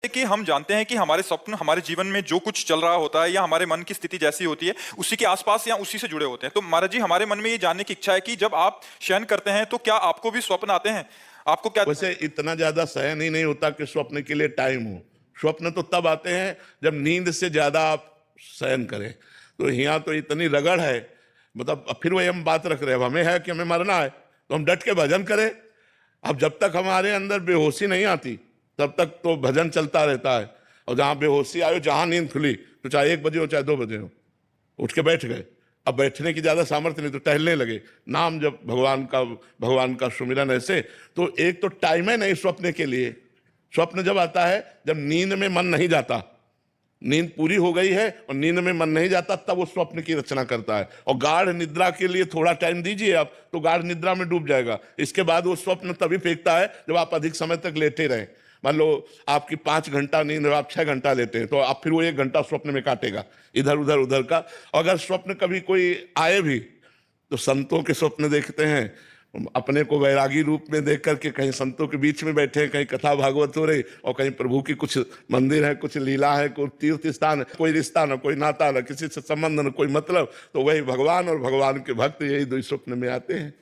कि हम जानते हैं कि हमारे स्वप्न हमारे जीवन में जो कुछ चल रहा होता है या हमारे मन की स्थिति जैसी होती है उसी के आसपास या उसी से जुड़े होते हैं। तो महाराज जी, हमारे मन में ये जानने की इच्छा है कि जब आप शयन करते हैं तो क्या आपको भी स्वप्न आते हैं? आपको क्या? वैसे इतना ज्यादा सहन ही नहीं होता कि स्वप्न के लिए टाइम हो। स्वप्न तो तब आते हैं जब नींद से ज्यादा आप सहन करें। तो यहाँ तो इतनी रगड़ है, मतलब अब फिर वही हम बात रख रहे हैं, हमें है कि हमें मरना है तो हम डट के भजन करें। अब जब तक हमारे अंदर बेहोशी नहीं आती तब तक तो भजन चलता रहता है। और जहां बेहोशी आयो, जहां नींद खुली, तो चाहे 1 बजे हो चाहे 2 बजे हो, उठ के बैठ गए। अब बैठने की ज्यादा सामर्थ्य नहीं तो टहलने लगे, नाम जब भगवान का सुमिरन ऐसे। तो एक तो टाइम है नहीं स्वप्न के लिए। स्वप्न जब आता है जब नींद में मन नहीं जाता, नींद पूरी हो गई है और नींद में मन नहीं जाता, तब वो स्वप्न की रचना करता है। और गाढ़ निद्रा के लिए थोड़ा टाइम दीजिए आप, तो गाढ़ निद्रा में डूब जाएगा। इसके बाद वो स्वप्न तभी फेंकता है जब आप अधिक समय तक लेटे रहें। मान लो आपकी 5 घंटा नींद है, आप 6 घंटा लेते हैं, तो आप फिर वो 1 घंटा स्वप्न में काटेगा, इधर उधर उधर का। अगर स्वप्न कभी कोई आए भी तो संतों के स्वप्न देखते हैं, अपने को वैरागी रूप में देख करके, कहीं संतों के बीच में बैठे हैं, कहीं कथा भागवत हो रही, और कहीं प्रभु की कुछ मंदिर है, कुछ लीला है, कोई तीर्थ स्थान है, कोई रिश्ता न कोई नाता, न किसी से संबंध, न कोई मतलब, तो वही भगवान और भगवान के भक्त यही दो स्वप्न में आते हैं।